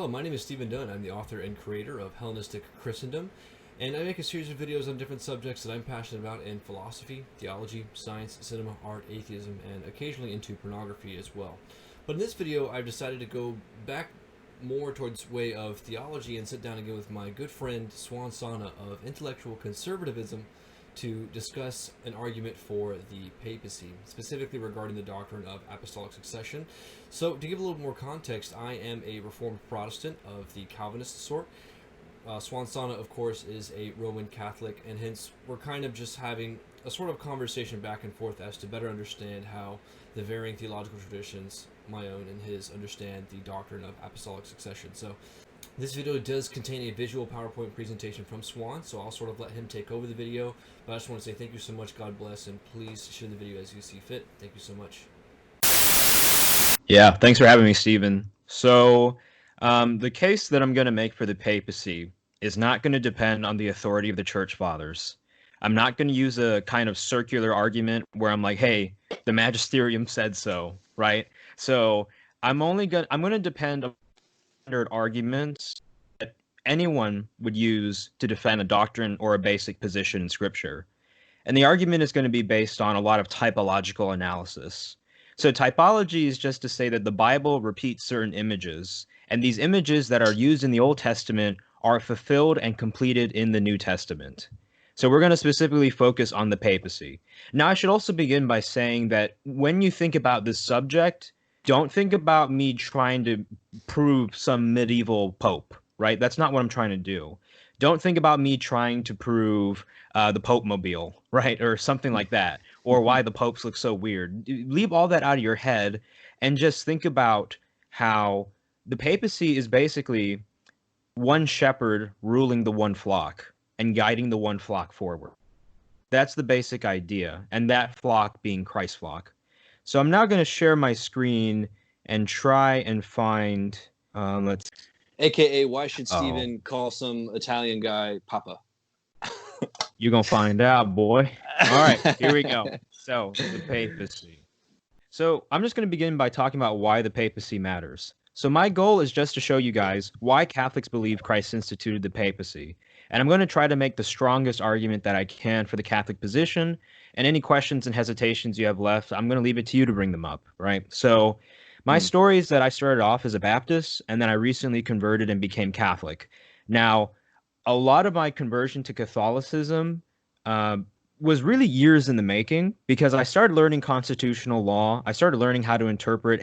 Hello, my name is Stephen Dunn. I'm the author and creator of Hellenistic Christendom, and I make a series of videos on different subjects that I'm passionate about in philosophy, theology, science, cinema, art, atheism, and occasionally into pornography as well. But in this video, I've decided to go back more towards way of theology and sit down again with my good friend Suan Sonna of intellectual conservatism to discuss an argument for the papacy, specifically regarding the doctrine of apostolic succession. So, to give a little more context, I am a Reformed Protestant of the Calvinist sort. Suan Sonna, of course, is a Roman Catholic, and hence we're kind of just having a sort of conversation back and forth as to better understand how the varying theological traditions, my own and his, understand the doctrine of apostolic succession. So, this video does contain a visual PowerPoint presentation from Suan, so I'll sort of let him take over the video. But I just want to say thank you so much, God bless, and please share the video as you see fit. Thank you so much. Yeah, thanks for having me, Stephen. So, the case that I'm going to make for the papacy is not going to depend on the authority of the church fathers. I'm not going to use a kind of circular argument where I'm like, hey, the magisterium said so, right? So, I'm going to depend on standard arguments that anyone would use to defend a doctrine or a basic position in Scripture. And the argument is going to be based on a lot of typological analysis. So typology is just to say that the Bible repeats certain images, and these images that are used in the Old Testament are fulfilled and completed in the New Testament. So we're going to specifically focus on the papacy. Now, I should also begin by saying that when you think about this subject, don't think about me trying to prove some medieval pope, right? That's not what I'm trying to do. Don't think about me trying to prove the Pope Mobile, right? Or something like that, or why the popes look so weird. Leave all that out of your head and just think about how the papacy is basically one shepherd ruling the one flock and guiding the one flock forward. That's the basic idea, and that flock being Christ's flock. So I'm now going to share my screen and try and find, let's AKA, why should Stephen call some Italian guy Papa? You're going to find out, boy. All right, here we go. So, the papacy. So, I'm just going to begin by talking about why the papacy matters. So, my goal is just to show you guys why Catholics believe Christ instituted the papacy. And I'm going to try to make the strongest argument that I can for the Catholic position. And any questions and hesitations you have left, I'm going to leave it to you to bring them up, right? So, my story is that I started off as a Baptist, and then I recently converted and became Catholic. Now, a lot of my conversion to Catholicism was really years in the making, because I started learning constitutional law. I started learning how to interpret,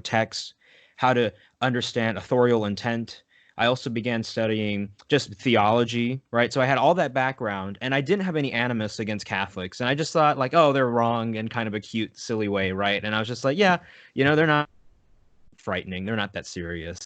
texts, how to understand authorial intent. I also began studying just theology, right? So I had all that background, and I didn't have any animus against Catholics. And I just thought, like, oh, they're wrong in kind of a cute, silly way, right? And I was just like, yeah, they're not frightening. They're not that serious.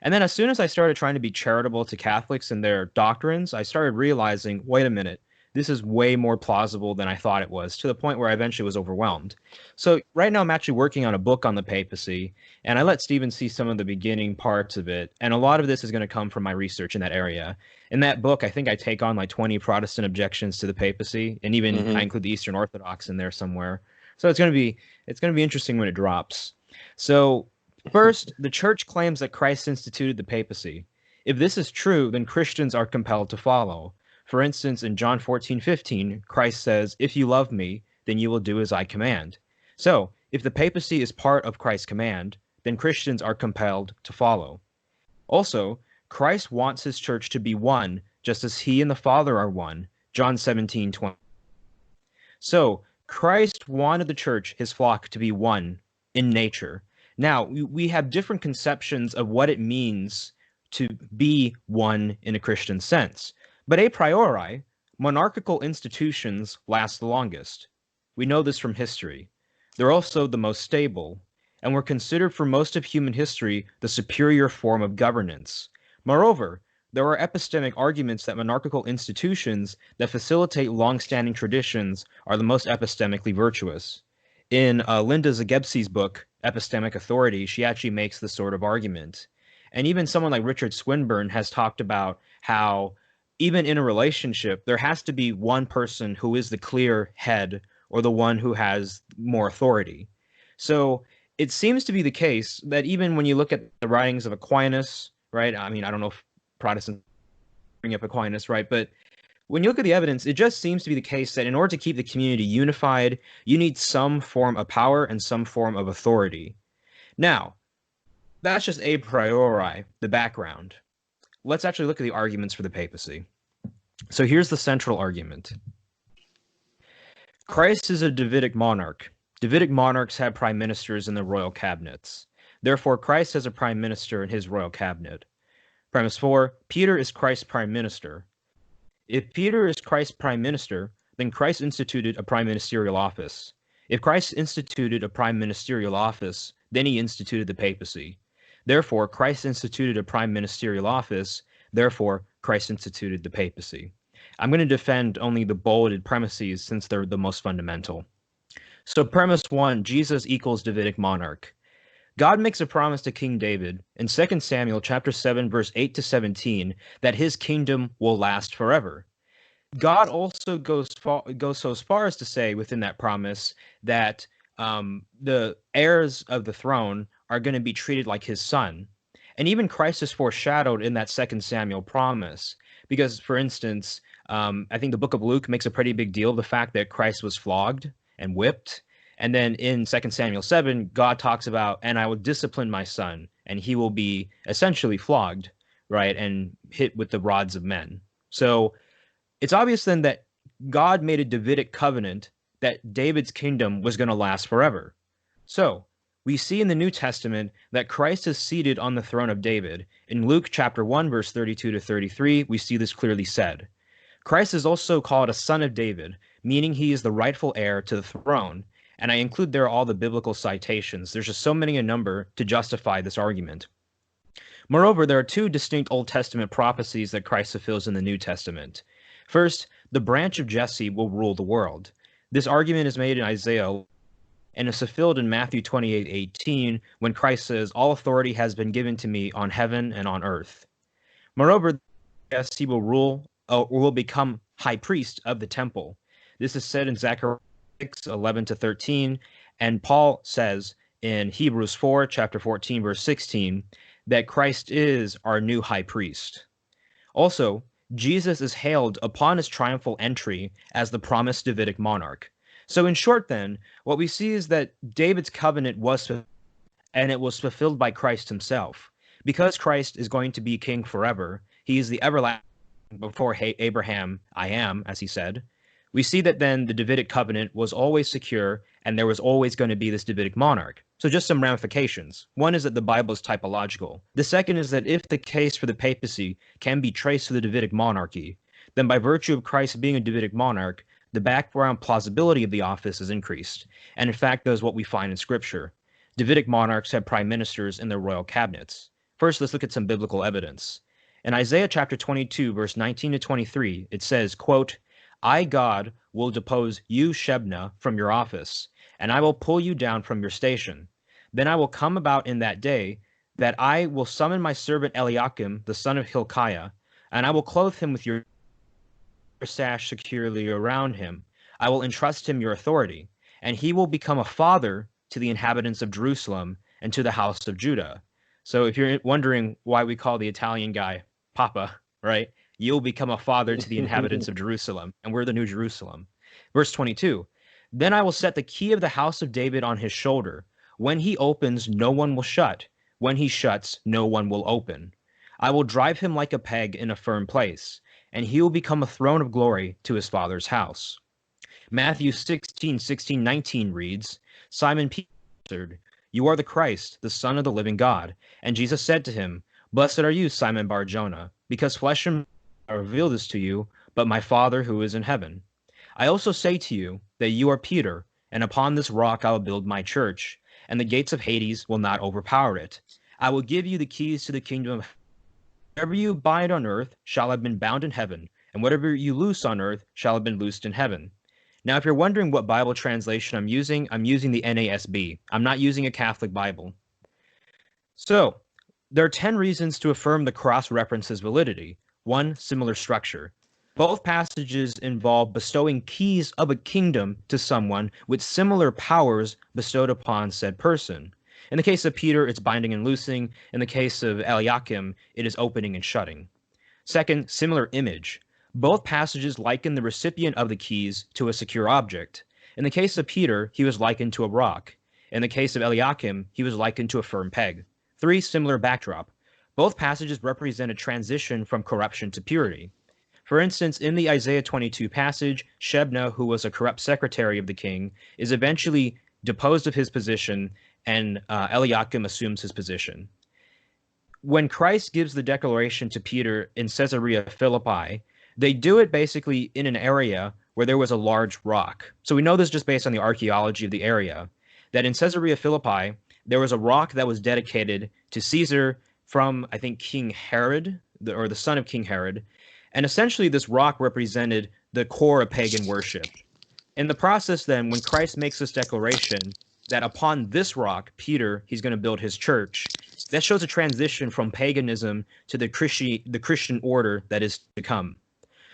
And then as soon as I started trying to be charitable to Catholics and their doctrines, I started realizing, wait a minute, this is way more plausible than I thought it was, to the point where I eventually was overwhelmed. So right now I'm actually working on a book on the papacy, and I let Stephen see some of the beginning parts of it. And a lot of this is going to come from my research in that area. In that book, I think I take on like 20 Protestant objections to the papacy, and even I include the Eastern Orthodox in there somewhere. So it's going to be interesting when it drops. So first, the church claims that Christ instituted the papacy. If this is true, then Christians are compelled to follow. For instance, in John 14:15, Christ says, "If you love me, then you will do as I command." So, if the papacy is part of Christ's command, then Christians are compelled to follow. Also, Christ wants his church to be one, just as he and the Father are one. John 17:20. So, Christ wanted the church, his flock, to be one in nature. Now, we have different conceptions of what it means to be one in a Christian sense. But a priori, monarchical institutions last the longest. We know this from history. They're also the most stable, and were considered for most of human history the superior form of governance. Moreover, there are epistemic arguments that monarchical institutions that facilitate long-standing traditions are the most epistemically virtuous. In Linda Zagebski's book, Epistemic Authority, she actually makes this sort of argument. And even someone like Richard Swinburne has talked about how even in a relationship, there has to be one person who is the clear head or the one who has more authority. So it seems to be the case that even when you look at the writings of Aquinas right? I mean, I don't know if Protestants bring up Aquinas, right? But when you look at the evidence, it just seems to be the case that in order to keep the community unified, you need some form of power and some form of authority. Now, that's just a priori, the background. Let's actually look at the arguments for the papacy. So here's the central argument. Christ is a Davidic monarch. Davidic monarchs have prime ministers in the royal cabinets. Therefore, Christ has a prime minister in his royal cabinet. Premise 4, Peter is Christ's prime minister. If Peter is Christ's prime minister, then Christ instituted a prime ministerial office. If Christ instituted a prime ministerial office, then he instituted the papacy. Therefore, Christ instituted a prime ministerial office. Therefore, Christ instituted the papacy. I'm going to defend only the bolded premises since they're the most fundamental. So premise 1, Jesus equals Davidic monarch. God makes a promise to King David in 2 Samuel chapter 7, verse 8 to 17, that his kingdom will last forever. God also goes so far as to say within that promise that the heirs of the throne are going to be treated like his son. And even Christ is foreshadowed in that 2 Samuel promise. Because, for instance, I think the book of Luke makes a pretty big deal of the fact that Christ was flogged and whipped. And then in 2 Samuel 7, God talks about, and I will discipline my son, and he will be essentially flogged, right, and hit with the rods of men. So it's obvious then that God made a Davidic covenant that David's kingdom was going to last forever. So we see in the New Testament that Christ is seated on the throne of David. In Luke chapter 1, verse 32 to 33, we see this clearly said. Christ is also called a son of David, meaning he is the rightful heir to the throne. And I include there all the biblical citations. There's just so many a number to justify this argument. Moreover, there are two distinct Old Testament prophecies that Christ fulfills in the New Testament. First, the branch of Jesse will rule the world. This argument is made in Isaiah and is fulfilled in Matthew 28:18, when Christ says, all authority has been given to me on heaven and on earth. Moreover, Jesse will rule or will become high priest of the temple. This is said in Zechariah 6:11 to 13, and Paul says in Hebrews 4, chapter 14, verse 16, that Christ is our new high priest. Also, Jesus is hailed upon his triumphal entry as the promised Davidic monarch. So in short then, what we see is that David's covenant was, and it was fulfilled by Christ himself. Because Christ is going to be king forever, he is the everlasting before Abraham, I am, as he said. We see that then the Davidic covenant was always secure, and there was always going to be this Davidic monarch. So just some ramifications. One is that the Bible is typological. The second is that if the case for the papacy can be traced to the Davidic monarchy, then by virtue of Christ being a Davidic monarch, the background plausibility of the office is increased. And in fact, that is what we find in Scripture. Davidic monarchs have prime ministers in their royal cabinets. First, let's look at some biblical evidence. In Isaiah chapter 22, verse 19 to 23, it says, quote, I, God, will depose you, Shebna, from your office, and I will pull you down from your station. Then I will come about in that day that I will summon my servant Eliakim, the son of Hilkiah, and I will clothe him with your sash securely around him. I will entrust him your authority, and he will become a father to the inhabitants of Jerusalem and to the house of Judah. So if you're wondering why we call the Italian guy Papa, right? You'll become a father to the inhabitants of Jerusalem, and we're the New Jerusalem. Verse 22, then I will set the key of the house of David on his shoulder. When he opens, no one will shut. When he shuts, no one will open. I will drive him like a peg in a firm place, and he will become a throne of glory to his father's house. Matthew 16:19 reads, Simon Peter answered, you are the Christ, the Son of the living God. And Jesus said to him, blessed are you, Simon Bar-Jonah, because flesh and I reveal this to you, but my Father who is in heaven. I also say to you that you are Peter, and upon this rock I will build my church, and the gates of Hades will not overpower it. I will give you the keys to the kingdom of heaven. Whatever you bind on earth shall have been bound in heaven, and whatever you loose on earth shall have been loosed in heaven. Now, if you're wondering what Bible translation I'm using the NASB. I'm not using a Catholic Bible. So, there are 10 reasons to affirm the cross-reference's validity. 1, similar structure. Both passages involve bestowing keys of a kingdom to someone with similar powers bestowed upon said person. In the case of Peter, it's binding and loosing. In the case of Eliakim, it is opening and shutting. Second, similar image. Both passages liken the recipient of the keys to a secure object. In the case of Peter, he was likened to a rock. In the case of Eliakim, he was likened to a firm peg. Three, similar backdrop. Both passages represent a transition from corruption to purity. For instance, in the Isaiah 22 passage, Shebna, who was a corrupt secretary of the king, is eventually deposed of his position, and Eliakim assumes his position. When Christ gives the declaration to Peter in Caesarea Philippi, they do it basically in an area where there was a large rock. So we know this just based on the archaeology of the area, that in Caesarea Philippi, there was a rock that was dedicated to Caesar from, I think, King Herod, or the son of King Herod. And essentially, this rock represented the core of pagan worship. In the process, then, when Christ makes this declaration that upon this rock, Peter, he's going to build his church, that shows a transition from paganism to the Christian order that is to come.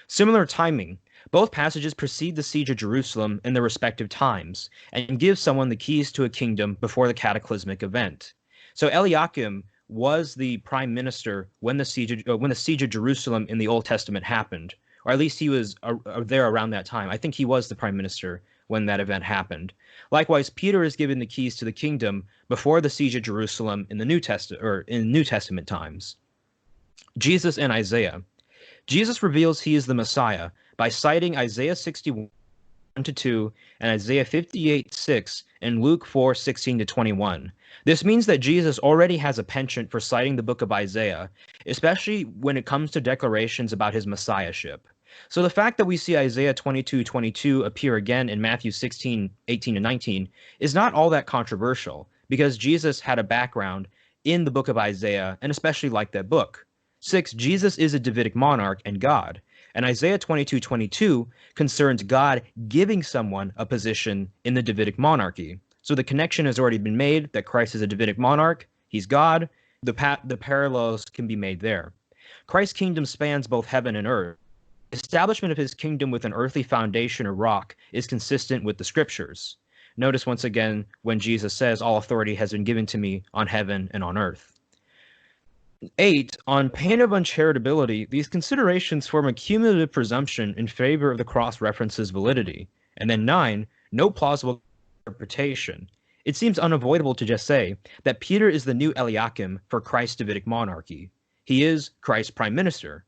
Similar timing. Both passages precede the siege of Jerusalem in their respective times and give someone the keys to a kingdom before the cataclysmic event. So Eliakim was the prime minister when the siege of Jerusalem in the Old Testament happened, or at least he was there around that time. I think he was the prime minister when that event happened. Likewise, Peter is given the keys to the kingdom before the siege of Jerusalem in the New Testament times. Jesus and Isaiah. Jesus reveals he is the Messiah by citing Isaiah 61:2 and Isaiah 58:6 and Luke 4:16-21. This means that Jesus already has a penchant for citing the book of Isaiah, especially when it comes to declarations about his messiahship. So the fact that we see Isaiah 22:22 appear again in Matthew 16:18-19 is not all that controversial, because Jesus had a background in the book of Isaiah and especially liked that book. 6. Jesus is a Davidic monarch and God. And Isaiah 22:22 concerns God giving someone a position in the Davidic monarchy. So the connection has already been made that Christ is a Davidic monarch, he's God, the parallels can be made there. Christ's kingdom spans both heaven and earth. Establishment of his kingdom with an earthly foundation or rock is consistent with the scriptures. Notice once again when Jesus says, all authority has been given to me on heaven and on earth. 8. On pain of uncharitability, these considerations form a cumulative presumption in favor of the cross-reference's validity. And then 9. No plausible interpretation. It seems unavoidable to just say that Peter is the new Eliakim for Christ's Davidic monarchy. He is Christ's prime minister.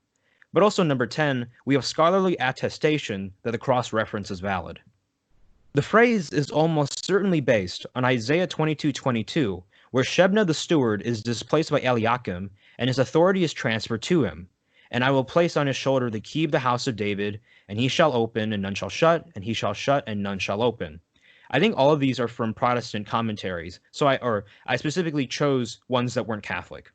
But also number 10, we have scholarly attestation that the cross-reference is valid. The phrase is almost certainly based on Isaiah 22:22, where Shebna the steward is displaced by Eliakim, and his authority is transferred to him. And I will place on his shoulder the key of the house of David, and he shall open, and none shall shut, and he shall shut, and none shall open. I think all of these are from Protestant commentaries, so I specifically chose ones that weren't Catholic.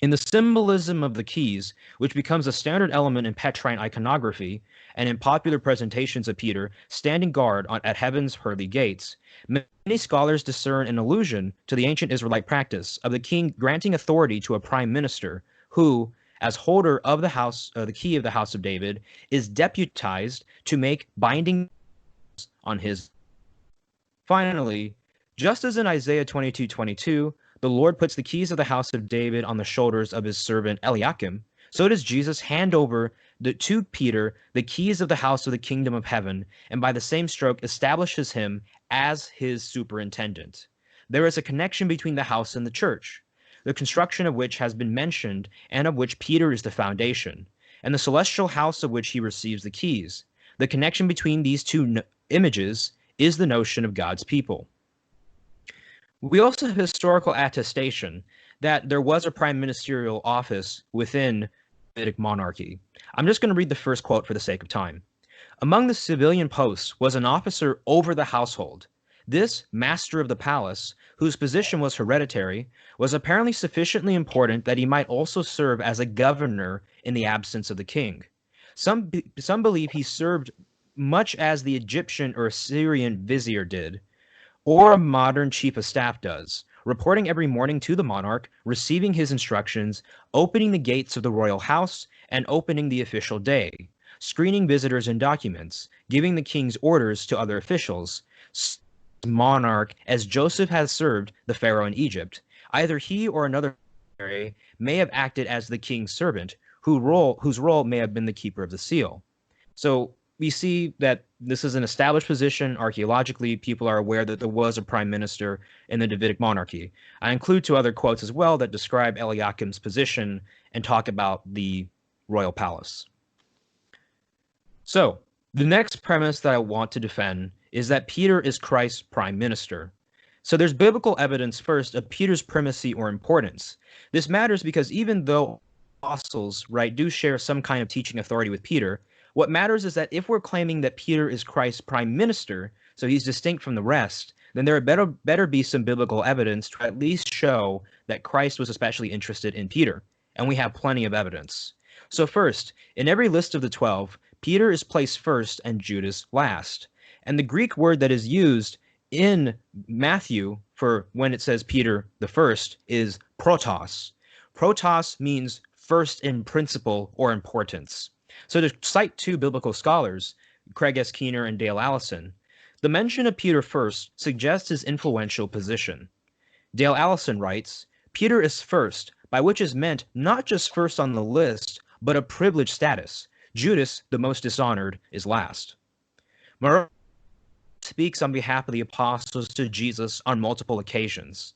In the symbolism of the keys, which becomes a standard element in Petrine iconography, and in popular presentations of Peter standing guard at heaven's pearly gates, many scholars discern an allusion to the ancient Israelite practice of the king granting authority to a prime minister who, as holder of the key of the house of David, is deputized to make binding on his. Finally, just as in Isaiah 22:22, the Lord puts the keys of the house of David on the shoulders of his servant Eliakim, so does Jesus hand over to Peter the keys of the house of the kingdom of heaven, and by the same stroke establishes him as his superintendent. There is a connection between the house and the church, the construction of which has been mentioned, and of which Peter is the foundation, and the celestial house of which he receives the keys. The connection between these two images is the notion of God's people. We also have historical attestation that there was a prime ministerial office within the Davidic monarchy. I'm just going to read the first quote for the sake of time. Among the civilian posts was an officer over the household. This master of the palace, whose position was hereditary, was apparently sufficiently important that he might also serve as a governor in the absence of the king. Some believe he served much as the Egyptian or Assyrian vizier did, or a modern chief of staff does, reporting every morning to the monarch, receiving his instructions, opening the gates of the royal house, and opening the official day, screening visitors and documents, giving the king's orders to other officials, monarch as Joseph has served the Pharaoh in Egypt. Either he or another may have acted as the king's servant, whose role may have been the keeper of the seal. So we see that this is an established position. Archaeologically, people are aware that there was a prime minister in the Davidic monarchy. I include two other quotes as well that describe Eliakim's position and talk about the royal palace. So the next premise that I want to defend is that Peter is Christ's prime minister. So there's biblical evidence first of Peter's primacy or importance. This matters because even though apostles, right, do share some kind of teaching authority with Peter, what matters is that if we're claiming that Peter is Christ's prime minister, so he's distinct from the rest, then there better be some biblical evidence to at least show that Christ was especially interested in Peter. And we have plenty of evidence. So first, in every list of the 12, Peter is placed first and Judas last. And the Greek word that is used in Matthew for when it says Peter the first is protos. Protos means first in principle or importance. So to cite two biblical scholars, Craig S. Keener and Dale Allison, the mention of Peter first suggests his influential position. Dale Allison writes, Peter is first, by which is meant not just first on the list, but a privileged status. Judas, the most dishonored, is last. Moreover, speaks on behalf of the apostles to Jesus on multiple occasions.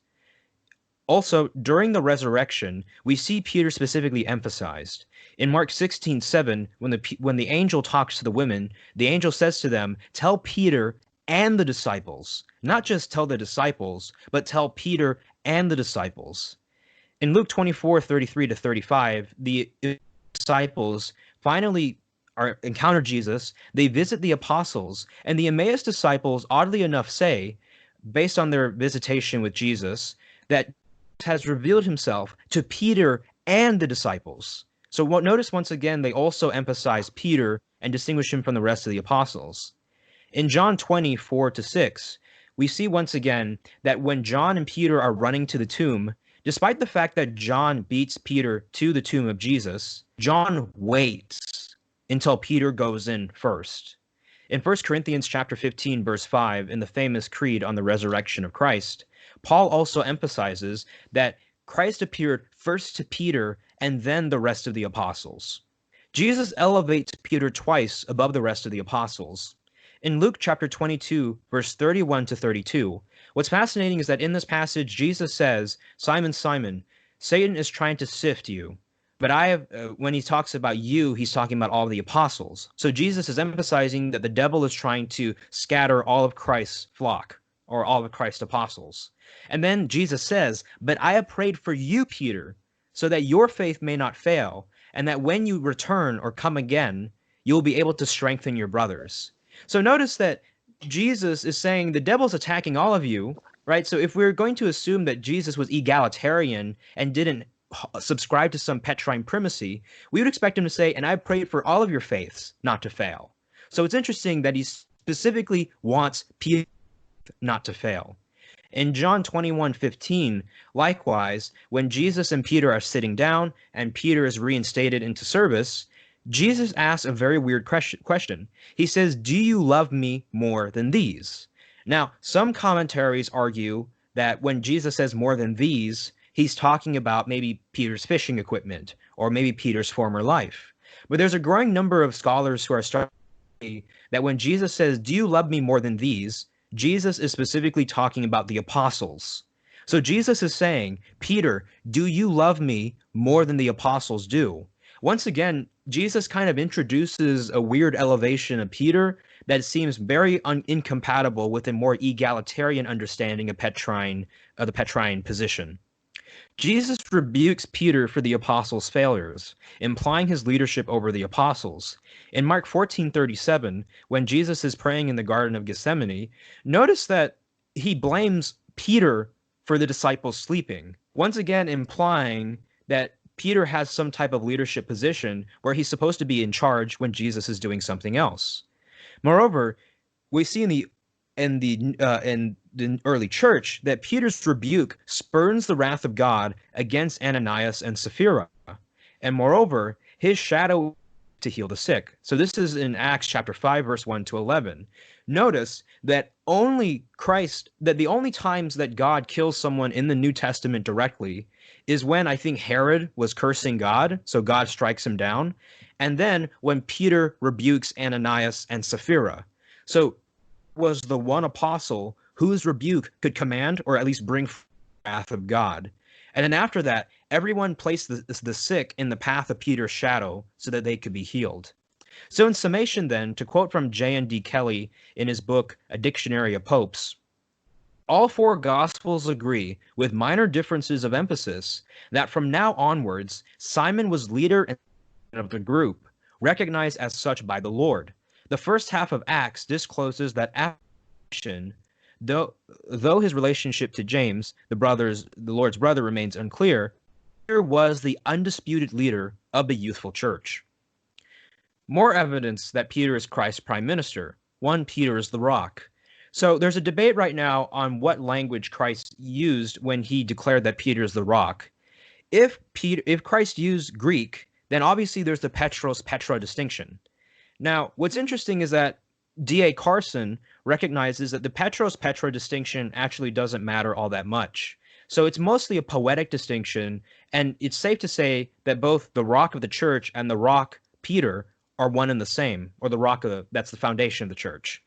Also, during the resurrection, we see Peter specifically emphasized. In Mark 16:7, when the angel talks to the women, the angel says to them, tell Peter and the disciples. Not just tell the disciples, but tell Peter and the disciples. In Luke 24:33-35, the disciples finally encounter Jesus, they visit the apostles, and the Emmaus disciples, oddly enough, say, based on their visitation with Jesus, that has revealed himself to Peter and the disciples. So notice once again, they also emphasize Peter and distinguish him from the rest of the apostles. In John 20:4-6, we see once again that when John and Peter are running to the tomb, despite the fact that John beats Peter to the tomb of Jesus, John waits until Peter goes in first. In 1 Corinthians chapter 15, verse 5, in the famous creed on the resurrection of Christ, Paul also emphasizes that Christ appeared first to Peter and then the rest of the apostles. Jesus elevates Peter twice above the rest of the apostles. In Luke chapter 22, verse 31-32, what's fascinating is that in this passage, Jesus says, Simon, Simon, Satan is trying to sift you. But when he talks about you, he's talking about all the apostles. So Jesus is emphasizing that the devil is trying to scatter all of Christ's flock, or all of Christ's apostles. And then Jesus says, but I have prayed for you, Peter, so that your faith may not fail, and that when you return or come again, you'll be able to strengthen your brothers. So notice that Jesus is saying the devil's attacking all of you, right? So if we're going to assume that Jesus was egalitarian and didn't subscribe to some Petrine primacy, we would expect him to say, and I prayed for all of your faiths not to fail. So it's interesting that he specifically wants Peter not to fail. In John 21:15, likewise, when Jesus and Peter are sitting down and Peter is reinstated into service, Jesus asks a very weird question. He says, do you love me more than these? Now, some commentaries argue that when Jesus says more than these, he's talking about maybe Peter's fishing equipment or maybe Peter's former life. But there's a growing number of scholars who are starting to say that when Jesus says, do you love me more than these, Jesus is specifically talking about the apostles. So Jesus is saying, Peter, do you love me more than the apostles do? Once again, Jesus kind of introduces a weird elevation of Peter that seems very incompatible with a more egalitarian understanding of the Petrine position. Jesus rebukes Peter for the apostles' failures, implying his leadership over the apostles. In Mark 14:37, when Jesus is praying in the Garden of Gethsemane, notice that he blames Peter for the disciples sleeping, once again implying that Peter has some type of leadership position where he's supposed to be in charge when Jesus is doing something else. Moreover, we see in the early church that Peter's rebuke spurns the wrath of God against Ananias and Sapphira. And moreover, his shadow to heal the sick. So this is in Acts chapter 5, verse 1 to 11. Notice that the only times that God kills someone in the New Testament directly is when I think Herod was cursing God, so God strikes him down, and then when Peter rebukes Ananias and Sapphira. So was the one apostle whose rebuke could command or at least bring wrath of God. And then after that, everyone placed the sick in the path of Peter's shadow so that they could be healed. So in summation then, to quote from J.N.D. Kelly in his book, A Dictionary of Popes, all four Gospels agree, with minor differences of emphasis, that from now onwards, Simon was leader of the group, recognized as such by the Lord. The first half of Acts discloses that affirmation, though his relationship to James, the Lord's brother, remains unclear, Peter was the undisputed leader of the youthful church. More evidence that Peter is Christ's prime minister. 1 Peter is the rock. So there's a debate right now on what language Christ used when he declared that Peter is the rock. If Christ used Greek, then obviously there's the Petros Petra distinction. Now, what's interesting is that D.A. Carson recognizes that the Petros Petra distinction actually doesn't matter all that much. So it's mostly a poetic distinction, and it's safe to say that both the rock of the church and the rock Peter are one and the same, or the rock that's the foundation of the church.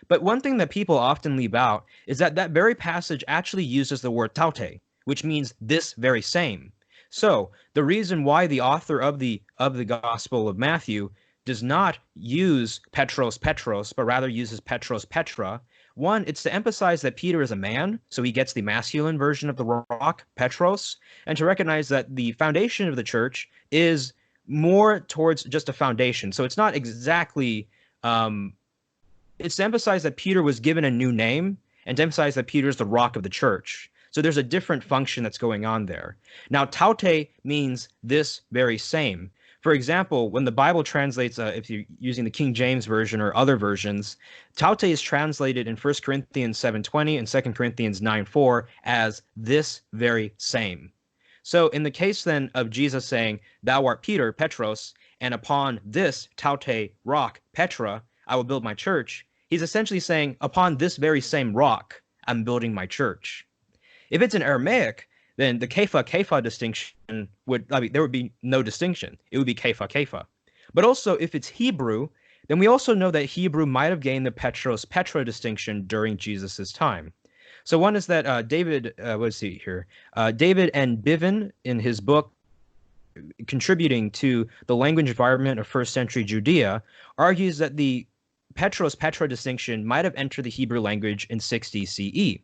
But one thing that people often leave out is that that very passage actually uses the word taute, which means this very same. So the reason why the author of the Gospel of Matthew does not use Petros Petros, but rather uses Petros Petra, one, it's to emphasize that Peter is a man, so he gets the masculine version of the rock, Petros, and to recognize that the foundation of the church is more towards just a foundation. So it's not exactly, it's to emphasize that Peter was given a new name and to emphasize that Peter is the rock of the church. So there's a different function that's going on there. Now, taute means this very same. For example, when the Bible translates, if you're using the King James Version or other versions, taute is translated in 1 Corinthians 7:20 and 2 Corinthians 9:4 as this very same. So in the case then of Jesus saying, thou art Peter, Petros, and upon this taute rock, Petra, I will build my church, he's essentially saying, upon this very same rock, I'm building my church. If it's in Aramaic, then the Kepha distinction there would be no distinction. It would be Kepha. But also, if it's Hebrew, then we also know that Hebrew might have gained the Petros Petra distinction during Jesus' time. So one is that David N. Bivin, in his book contributing to the language environment of first century Judea, argues that the Petros Petra distinction might have entered the Hebrew language in 60 CE.